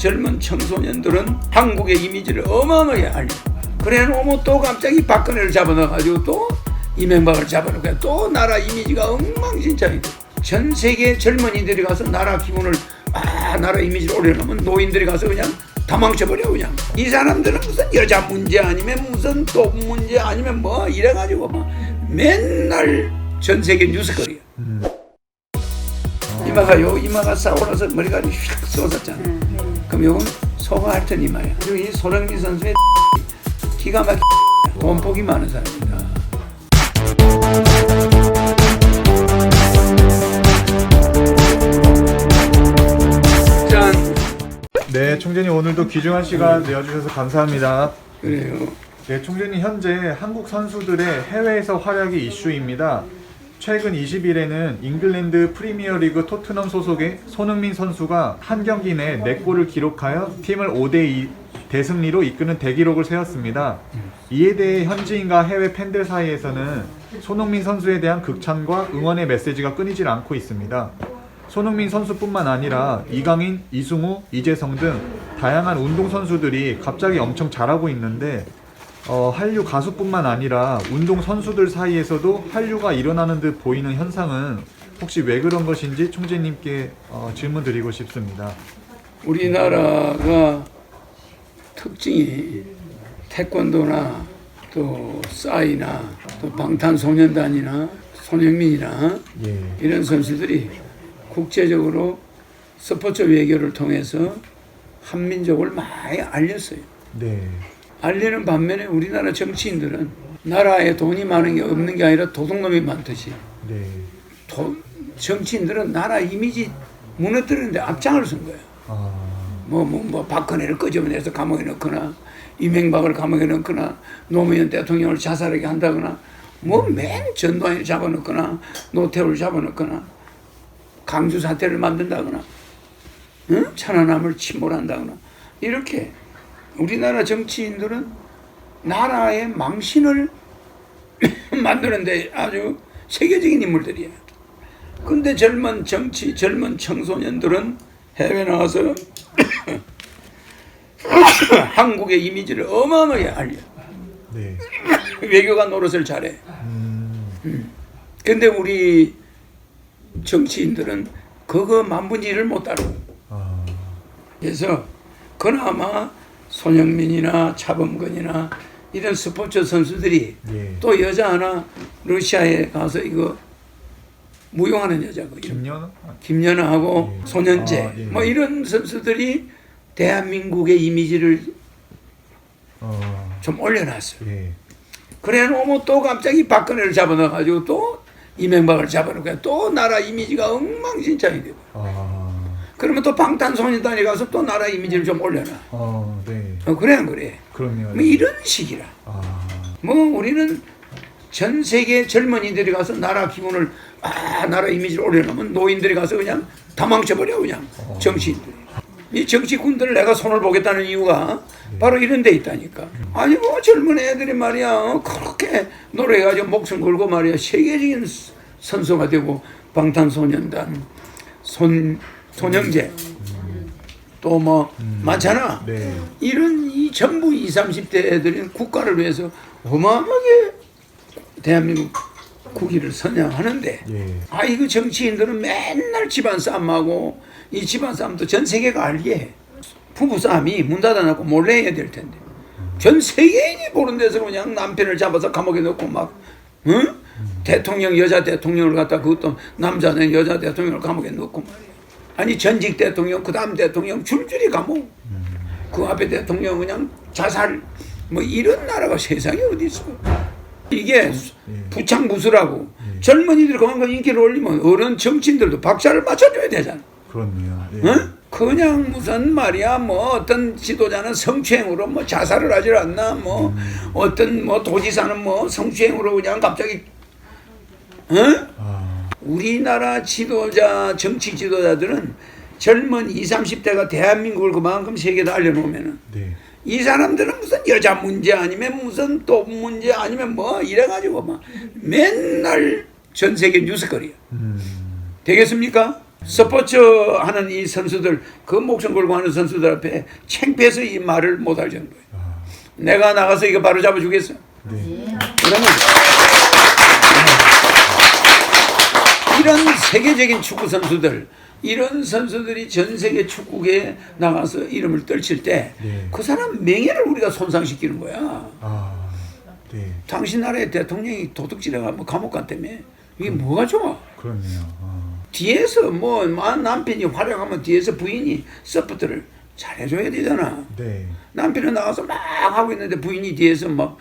젊은 청소년들은 한국의 이미지를 어마어마하게 알려. 그래 놓으면 또 갑자기 박근혜를 잡아넣어가지고 또 이명박을 잡아놓고 또 나라 이미지가 엉망진창이 돼. 전 세계 젊은이들이 가서 나라 기분을 나라 이미지를 올려놓으면 노인들이 가서 그냥 다 망쳐버려. 그냥 이 사람들은 무슨 여자 문제 아니면 무슨 돈 문제 아니면 뭐 이래가지고 막 맨날 전 세계 뉴스거리야. 이마가 싸우라서 머리가 휙 쏟았잖아. 그럼 요건 소가할턴 이마야. 그리고 이 손흥민 선수의 기가 막힌 돈복이 많은 사람입니다. 짠. 네, 총재님 오늘도 귀중한 시간 내어주셔서 감사합니다. 그래요. 네, 총재님 현재 한국 선수들의 해외에서 활약이 이슈입니다. 최근 20일에는 잉글랜드 프리미어리그 토트넘 소속의 손흥민 선수가 한 경기 내 4골을 기록하여 팀을 5대2 대승리로 이끄는 대기록을 세웠습니다. 이에 대해 현지인과 해외 팬들 사이에서는 손흥민 선수에 대한 극찬과 응원의 메시지가 끊이질 않고 있습니다. 손흥민 선수뿐만 아니라 이강인, 이승우, 이재성 등 다양한 운동선수들이 갑자기 엄청 잘하고 있는데 한류 가수뿐만 아니라 운동선수들 사이에서도 한류가 일어나는 듯 보이는 현상은 혹시 왜 그런 것인지 총재님께 질문 드리고 싶습니다. 우리나라가 특징이 태권도나 또 싸이나 또 방탄소년단이나 손흥민이나 이런 선수들이 국제적으로 스포츠 외교를 통해서 한민족을 많이 알렸어요. 네. 알리는 반면에 우리나라 정치인들은 나라에 돈이 많은 게 없는 게 아니라 도둑놈이 많듯이 네. 정치인들은 나라 이미지 무너뜨리는데 앞장을 쓴 거예요. 뭐 박근혜를 끄집어내서 감옥에 넣거나 이명박을 감옥에 넣거나 노무현 대통령을 자살하게 한다거나 뭐 맨 전두환을 잡아넣거나 노태우를 잡아넣거나 강주 사태를 만든다거나 천안함을 침몰한다거나 이렇게 우리나라 정치인들은 나라의 망신을 만드는데 아주 세계적인 인물들이에요. 근데 젊은 청소년들은 해외 나가서 한국의 이미지를 어마어마하게 알려. 네. 외교가 노릇을 잘해. 근데 우리 정치인들은 그거 만분지를 못 따르고. 그래서 그나마 손흥민이나 차범근이나 이런 스포츠 선수들이 또 여자 하나 러시아에 가서 이거 무용하는 여자고 김연아하고 손현재 뭐 이런 선수들이 대한민국의 이미지를 좀 올려놨어요. 그래 놓으면 또 갑자기 박근혜를 잡아넣어가지고 또 이명박을 잡아놓고 또 나라 이미지가 엉망진창이 되고 그러면 또 방탄소년단에 가서 또 나라 이미지를 좀 올려놔. 네. 그래 안 그래? 그럼요. 뭐 이런 식이라. 뭐 우리는 전 세계 젊은이들이 가서 나라 기분을 나라 이미지를 올려놓으면 노인들이 가서 그냥 다 망쳐버려 그냥 정치인들이. 이 정치꾼들을 내가 손을 보겠다는 이유가 바로 이런 데 있다니까. 아니 뭐 젊은 애들이 말이야 그렇게 노래해가지고 목숨 걸고 말이야 세계적인 선수가 되고 방탄소년단 손영재 또 뭐 많잖아. 이런 이 전부 20, 30대 애들은 국가를 위해서 어마어마하게 대한민국 국위를 선양하는데 이거 정치인들은 맨날 집안 싸움하고 이 집안 싸움도 전 세계가 알게 부부 싸움이 문 닫아놓고 몰래 해야 될 텐데 전 세계인이 보는 데서 그냥 남편을 잡아서 감옥에 넣고 막 대통령 여자 대통령을 갖다 그것도 남자는 여자 대통령을 감옥에 넣고 말이야. 아니 전직 대통령 그 다음 대통령 줄줄이 감옥 그 앞에 대통령 그냥 자살 뭐 이런 나라가 세상에 어디 있어. 이게 부창부수라고 젊은이들이 그만큼 인기를 올리면 어른 정치인들도 박자를 맞춰줘야 되잖아. 그렇네요. 그냥 무슨 말이야 뭐 어떤 지도자는 성추행으로 뭐 자살을 하질 않나 뭐 어떤 뭐 도지사는 뭐 성추행으로 그냥 갑자기 우리나라 지도자 정치 지도자들은 젊은 20, 30대가 대한민국을 그만큼 세계에 알려놓으면은 이 사람들은 무슨 여자 문제 아니면 무슨 돈 문제 아니면 뭐 이래가지고 막 맨날 전 세계 뉴스거리야. 되겠습니까? 스포츠 하는 이 선수들, 그 목숨 걸고 하는 선수들 앞에 창피해서 이 말을 못할 정도예요. 내가 나가서 이거 바로 잡아주겠어. 네. 그러면 이런 세계적인 축구 선수들, 이런 선수들이 전 세계 축구계에 나가서 이름을 떨칠 때 그 네. 사람 명예를 우리가 손상시키는 거야. 아, 네. 당신 나라의 대통령이 도둑질해가 뭐 감옥 갔다며. 이게 뭐가 좋아? 그렇네요. 뒤에서 뭐 남편이 활약하면 뒤에서 부인이 서포트를 잘해줘야 되잖아. 네. 남편은 나가서 막 하고 있는데 부인이 뒤에서 막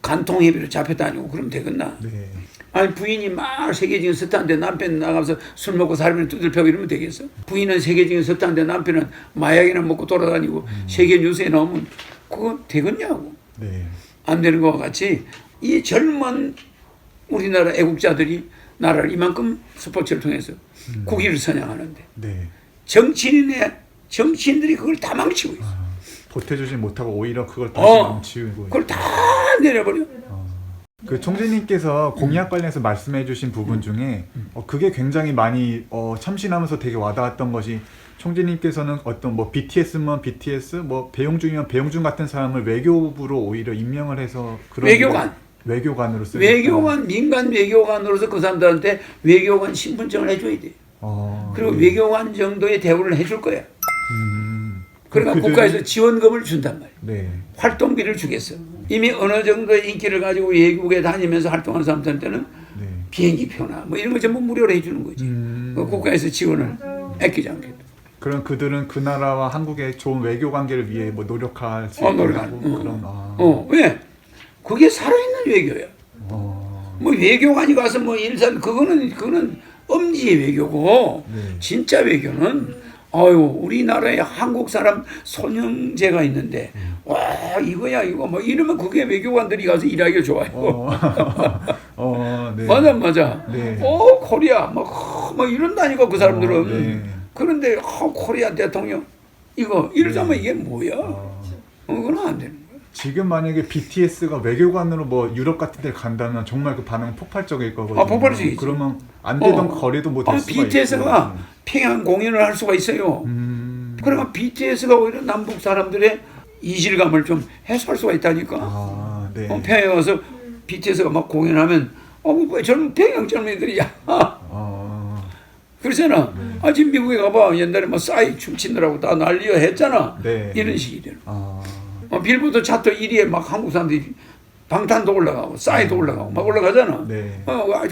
간통해비로 잡혀다니고 그러면 되겠나? 네. 아니 부인이 막 세계적인 스타인데 남편 나가서 술 먹고 살면 두들펴고 이러면 되겠어? 부인은 세계적인 스타인데 남편은 마약이나 먹고 돌아다니고 세계 뉴스에 나오면 그거 되겠냐고? 네. 안 되는 것과 같이 이 젊은 우리나라 애국자들이 나라를 이만큼 스포츠를 통해서 국위를 선양하는데 네. 정치인들이 그걸 다 망치고 있어. 보태주지 못하고 오히려 그걸 다시 망치고 그걸 다 내려버려. 그 총재님께서 공약 관련해서 말씀해주신 부분 중에 그게 굉장히 많이 참신하면서 되게 와닿았던 것이 총재님께서는 어떤 뭐 BTS면 BTS, 뭐 배용준이면 배용준 같은 사람을 외교부로 오히려 임명을 해서 그런 외교관으로 쓰고 외교관 민간 외교관으로서 그 사람들한테 외교관 신분증을 해줘야 돼. 그리고 외교관 정도의 대우를 해줄 거야. 그러니까 국가에서 지원금을 준단 말이야. 네. 활동비를 주겠어. 이미 어느 정도의 인기를 가지고 외국에 다니면서 활동하는 사람들한테는 네. 비행기 표나 뭐 이런 거 전부 무료로 해주는 거지. 그 국가에서 지원을 아끼지 않겠다. 그럼 그들은 그 나라와 한국의 좋은 외교 관계를 위해 뭐 노력할 수 노력하고 그런 왜? 그게 살아있는 외교야. 뭐 외교관이 가서 뭐 일산 그거는 엄지의 외교고 네. 진짜 외교는 우리나라에 한국 사람 손영재가 있는데 와 이거야 이거 뭐 이러면 그게 외교관들이 가서 일하기가 좋아요. 네. 맞아. 네. 코리아 막 이런다니까 그 사람들은. 네. 그런데 코리아 대통령 이거 이러자면 이게 뭐야? 그건 안 되는 거야. 지금 만약에 BTS가 외교관으로 뭐 유럽 같은 데 간다면 정말 그 반응 폭발적일 거거든요. 폭발적이지. 그러면 안 되던 거래도 뭐 될 수가 BTS가 있고. 평양 공연을 할 수가 있어요. 그러니까 BTS가 오히려 남북 사람들의 이질감을 좀 해소할 수가 있다니까. 네. 평양에 와서 BTS가 막 공연하면 저는 평양 젊은이들이야. 그렇잖아. 지금 미국에 가봐. 옛날에 뭐 싸이 춤추느라고 다 난리가 했잖아. 네. 이런 식이 되는. 빌보드 차트 1위에 막 한국 사람들이 방탄도 올라가고 싸이도 올라가고 막 올라가잖아. 네.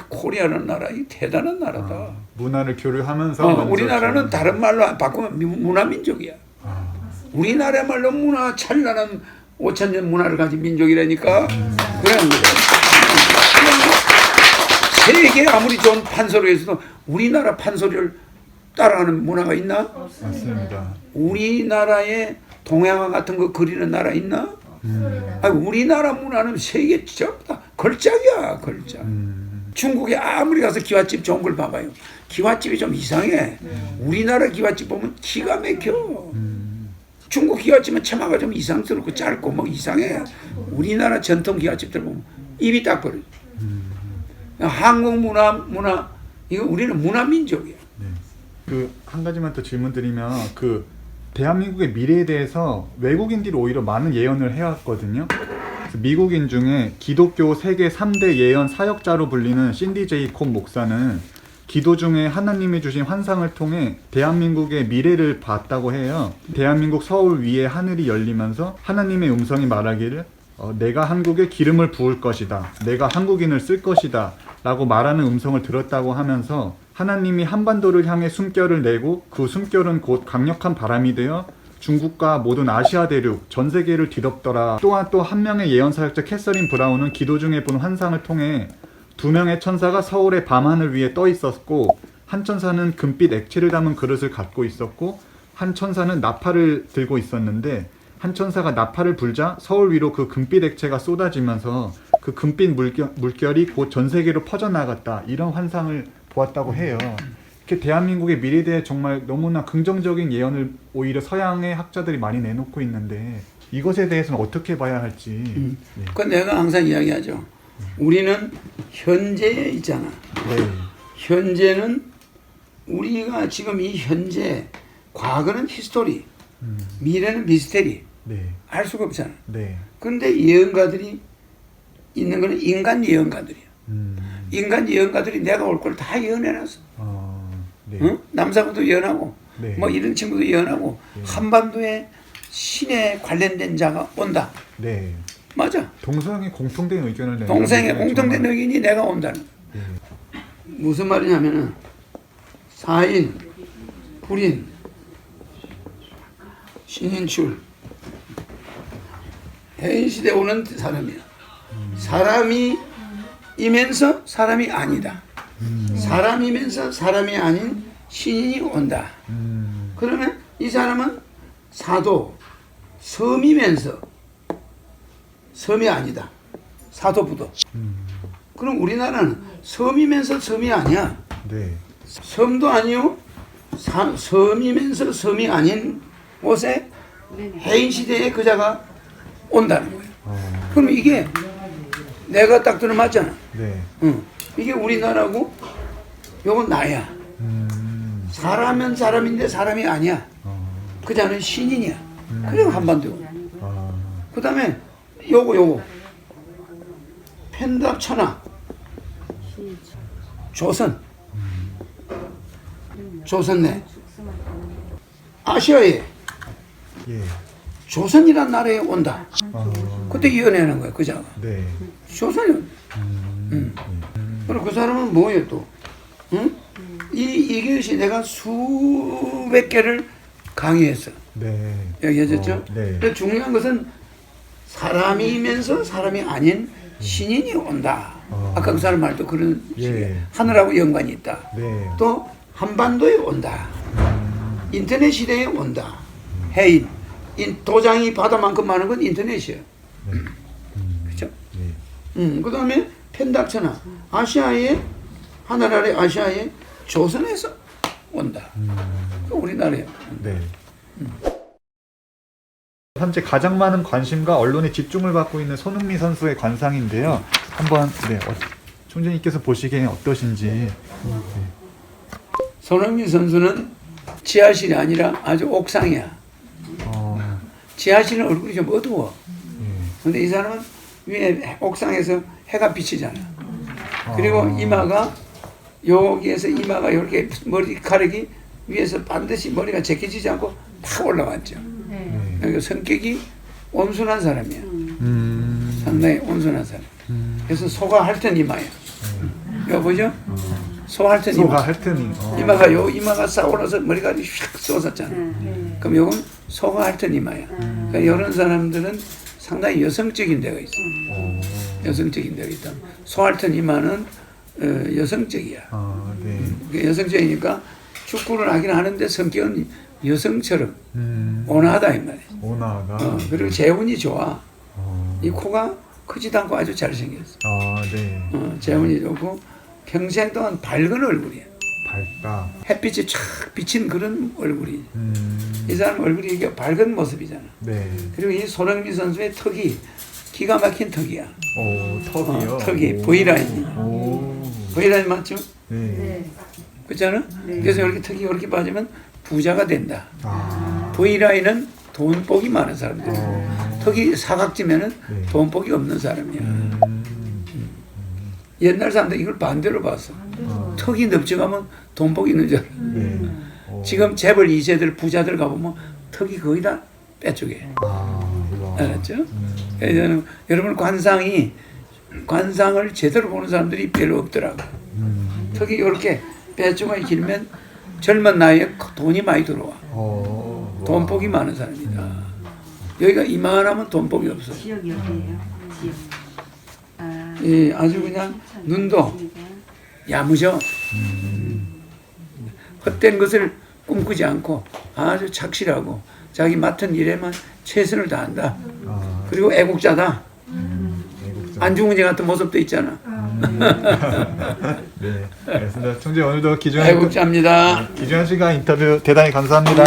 코리아라는 나라 이 대단한 나라다. 문화를 교류하면서 우리나라는 다른 말로 바꾸면 문화민족이야. 우리나라 말로 문화 찬란한 5,000년 문화를 가진 민족이라니까. 그런 거야. 세계 아무리 좋은 판소리가 있어도 우리나라 판소리를 따라하는 문화가 있나? 맞습니다. 우리나라의 동양화 같은 거 그리는 나라 있나? 우리나라 문화는 세계 전부 다 걸작이야, 걸작. 중국에 아무리 가서 기와집 좋은 걸 봐봐요. 기와집이 좀 이상해. 우리나라 기와집 보면 기가 막혀. 중국 기와집은 처마가 좀 이상스럽고 짧고 막 이상해. 우리나라 전통 기와집들 보면 입이 딱 벌어져. 한국 문화 이거 우리는 문화민족이야. 그 한 가지만 더 질문드리면 그 대한민국의 미래에 대해서 외국인들이 오히려 많은 예언을 해왔거든요. 그래서 미국인 중에 기독교 세계 3대 예언 사역자로 불리는 신디 제이 콥 목사는 기도 중에 하나님이 주신 환상을 통해 대한민국의 미래를 봤다고 해요. 대한민국 서울 위에 하늘이 열리면서 하나님의 음성이 말하기를 내가 한국에 기름을 부을 것이다. 내가 한국인을 쓸 것이다. 라고 말하는 음성을 들었다고 하면서 하나님이 한반도를 향해 숨결을 내고 그 숨결은 곧 강력한 바람이 되어 중국과 모든 아시아 대륙, 전 세계를 뒤덮더라. 또한 또 한 명의 예언사역자 캐서린 브라운은 기도 중에 본 환상을 통해 2명의 천사가 서울의 밤하늘 위에 떠 있었고 한 천사는 금빛 액체를 담은 그릇을 갖고 있었고 한 천사는 나팔을 들고 있었는데 한 천사가 나팔을 불자 서울 위로 그 금빛 액체가 쏟아지면서 그 금빛 물결이 곧 전 세계로 퍼져나갔다. 이런 환상을 보았다고 해요. 이렇게 대한민국의 미래에 대해 정말 너무나 긍정적인 예언을 오히려 서양의 학자들이 많이 내놓고 있는데 이것에 대해서는 어떻게 봐야 할지. 그 내가 항상 이야기하죠. 우리는 현재에 있잖아. 네. 현재는 우리가 지금 이 현재 과거는 히스토리, 미래는 미스테리 네. 알 수가 없잖아. 네. 그런데 예언가들이 있는 거는 인간 예언가들이야. 인간 예언가들이 내가 올 걸 다 예언해놨어. 네. 응? 남사구도 예언하고 네. 뭐 이런 친구도 예언하고 네. 한반도에 신에 관련된 자가 온다. 네. 맞아. 동성의 공통된 의견을 내는 동생의 건데, 공통된 정말- 의견이 내가 온다는 거야. 네. 무슨 말이냐면은 사인, 불인, 신인출, 해인시대 오는 사람이야. 사람이면서 사람이 아니다. 사람이면서 사람이 아닌 신인이 온다. 그러면 이 사람은 사도, 섬이면서 섬이 아니다. 사도부도. 그럼 우리나라는 섬이면서 섬이 아니야. 네. 섬도 아니요. 섬이면서 섬이 아닌 곳에 해인 시대에 그자가 온다는 거예요. 그럼 이게 내가 딱 들어 맞잖아. 네. 응. 이게 우리나라고 요건 나야. 사람은 사람인데 사람이 아니야. 그자는 신인이야. 그리고 한반도. 그 다음에 요거 펜답 천하 조선네 아시아에 예. 조선이란 나라에 온다. 그때 예언하는 거야 그자가. 네. 조선이 온다. 그리고 그 사람은 뭐예요 또? 응? 이것이 내가 수백 개를 강의했어. 네. 얘기해줬죠? 네. 근데 중요한 것은 사람이면서 사람이 아닌 신인이 온다. 아까 그 사람 말도 그런 식이에요. 예. 하늘하고 연관이 있다. 네. 또 한반도에 온다. 인터넷 시대에 온다. 해인. 도장이 바다만큼 많은 건 인터넷이에요. 그죠? 네. 그 다음에 펜닥천하. 아시아에, 하늘 아래 아시아에 조선에서 온다. 우리나라에. 네. 현재 가장 많은 관심과 언론의 집중을 받고 있는 손흥민 선수의 관상인데요. 한번 총재님께서 보시기에는 어떠신지. 손흥민 선수는 지하실이 아니라 아주 옥상이야. 지하실은 얼굴이 좀 어두워. 근데 이 사람은 위에 옥상에서 해가 비치잖아. 그리고 이마가 여기에서 이마가 이렇게 머리카락이 위에서 반드시 머리가 제껴지지 않고 탁 올라왔죠. 그러니까 성격이 온순한 사람이야. 상당히 온순한 사람. 그래서 소가 핥은 이마야. 이거 보죠? 소 핥은 이마. 소가 핥은 이마가 싹 올라서 머리가 휙 쏟았잖아. 그럼 요건 소가 핥은 이마야. 그러니까 이런 사람들은 상당히 여성적인 데가 있어. 여성적인 데가 있다. 소 핥은 이마는 여성적이야. 네. 여성적이니까 축구를 하긴 하는데 성격은 여성처럼 온화하다 이 말이야. 온화하다. 그리고 재운이 좋아. 이 코가 크지도 않고 아주 잘생겼어. 네. 재운이 좋고 평생 동안 밝은 얼굴이야. 밝다. 햇빛이 쫙 비친 그런 얼굴이. 이 사람 얼굴이 이게 밝은 모습이잖아. 네. 그리고 이 손흥민 선수의 턱이 기가 막힌 턱이야. 턱이요. 턱이 V라인이. V라인 맞죠? 네. 그렇잖아? 그래서 이렇게 턱이 이렇게 빠지면 부자가 된다. V라인은 돈복이 많은 사람들. 턱이 사각지면은 돈복이 없는 사람이야. 옛날 사람들 이걸 반대로 봤어. 턱이 넓적하면 돈복이 있는 줄 알아. 지금 재벌 2세들 부자들 가보면 턱이 거의 다 빼쪽에. 알았죠? 그래서 여러분 관상을 제대로 보는 사람들이 별로 없더라고. 턱이 이렇게 빼쪽이 길면 젊은 나이에 돈이 많이 들어와. 돈복이 많은 사람이다. 여기가 이만하면 돈복이 없어. 지역이 어디예요? 지역. 예, 아주 그냥 눈도 야무져. 헛된 것을 꿈꾸지 않고 아주 착실하고 자기 맡은 일에만 최선을 다한다. 그리고 애국자다. 안중근이 같은 모습도 있잖아. 네. 알겠습니다. 총재 오늘도 애국자입니다. 귀중한 시간 인터뷰 대단히 감사합니다.